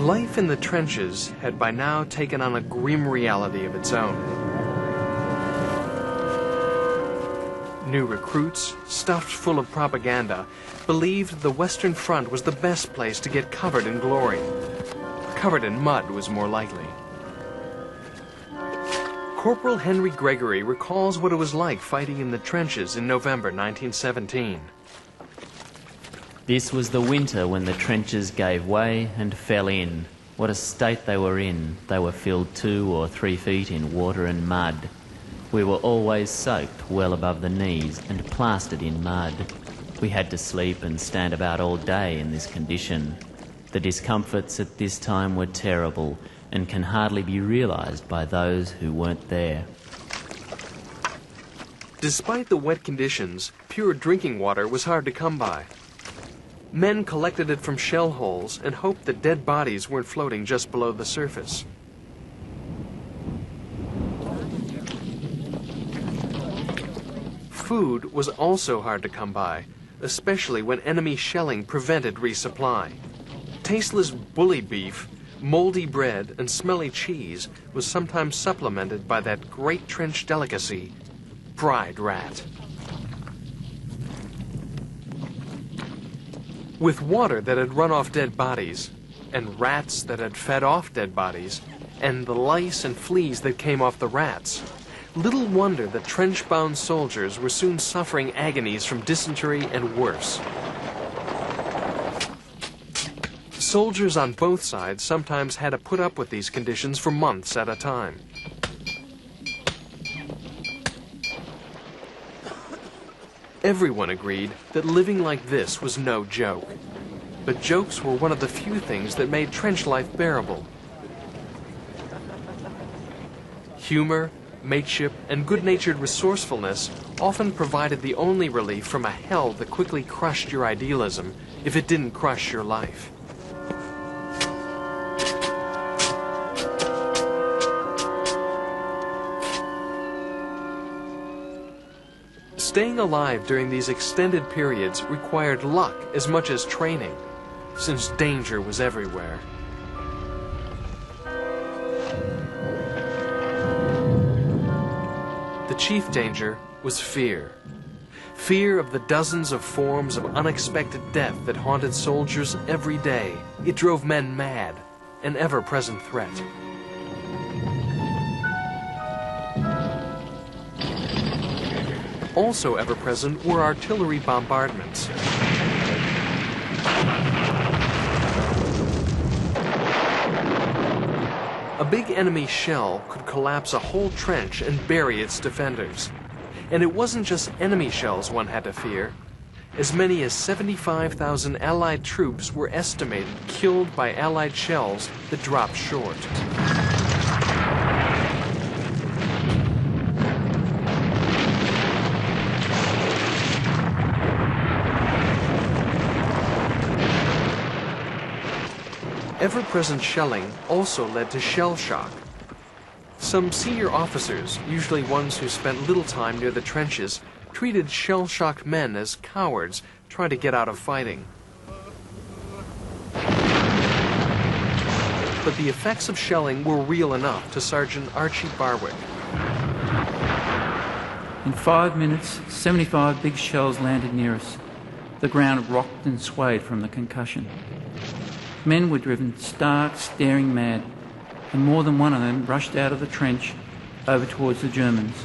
Life in the trenches had by now taken on a grim reality of its own. New recruits, stuffed full of propaganda, believed the Western Front was the best place to get covered in glory. Covered in mud was more likely. Corporal Henry Gregory recalls what it was like fighting in the trenches in November 1917. This was the winter when the trenches gave way and fell in. What a state they were in. They were filled 2 or 3 feet in water and mud. We were always soaked well above the knees and plastered in mud. We had to sleep and stand about all day in this condition. The discomforts at this time were terrible and can hardly be realised by those who weren't there. Despite the wet conditions, pure drinking water was hard to come by. Men collected it from shell holes and hoped that dead bodies weren't floating just below the surface. Food was also hard to come by, especially when enemy shelling prevented resupply. Tasteless bully beef, moldy bread, and smelly cheese was sometimes supplemented by that great trench delicacy, fried rat. With water that had run off dead bodies, and rats that had fed off dead bodies, and the lice and fleas that came off the rats, little wonder that trench-bound soldiers were soon suffering agonies from dysentery and worse. Soldiers on both sides sometimes had to put up with these conditions for months at a time. Everyone agreed that living like this was no joke. But jokes were one of the few things that made trench life bearable. Humor, mateship, and good-natured resourcefulness often provided the only relief from a hell that quickly crushed your idealism if it didn't crush your life. Staying alive during these extended periods required luck as much as training, since danger was everywhere. The chief danger was fear. Fear of the dozens of forms of unexpected death that haunted soldiers every day. It drove men mad, an ever-present threat. Also ever-present were artillery bombardments. A big enemy shell could collapse a whole trench and bury its defenders. And it wasn't just enemy shells one had to fear. As many as 75,000 Allied troops were estimated killed by Allied shells that dropped short. Ever-present shelling also led to shell shock. Some senior officers, usually ones who spent little time near the trenches, treated shell-shocked men as cowards trying to get out of fighting. But the effects of shelling were real enough to Sergeant Archie Barwick. In 5 minutes, 75 big shells landed near us. The ground rocked and swayed from the concussion. Men were driven stark, staring mad, and more than one of them rushed out of the trench over towards the Germans.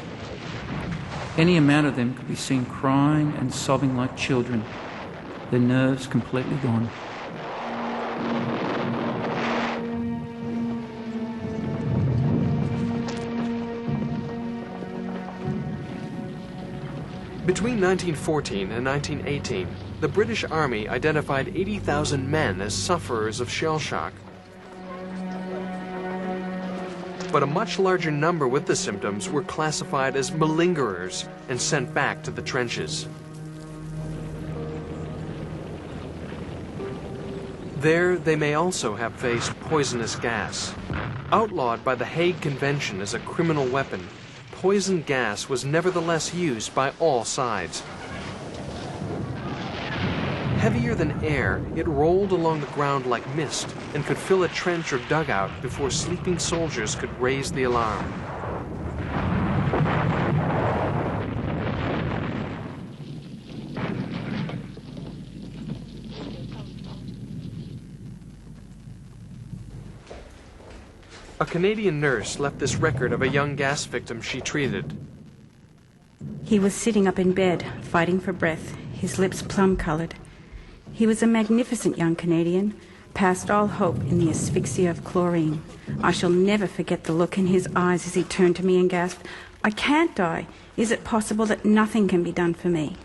Any amount of them could be seen crying and sobbing like children, their nerves completely gone. Between 1914 and 1918, the British Army identified 80,000 men as sufferers of shell shock. But a much larger number with the symptoms were classified as malingerers and sent back to the trenches. There, they may also have faced poisonous gas. Outlawed by the Hague Convention as a criminal weapon, poison gas was nevertheless used by all sides. Heavier than air, it rolled along the ground like mist and could fill a trench or dugout before sleeping soldiers could raise the alarm. A Canadian nurse left this record of a young gas victim she treated. He was sitting up in bed, fighting for breath, his lips plum-coloured. He was a magnificent young Canadian, past all hope in the asphyxia of chlorine. I shall never forget the look in his eyes as he turned to me and gasped, "I can't die. Is it possible that nothing can be done for me?"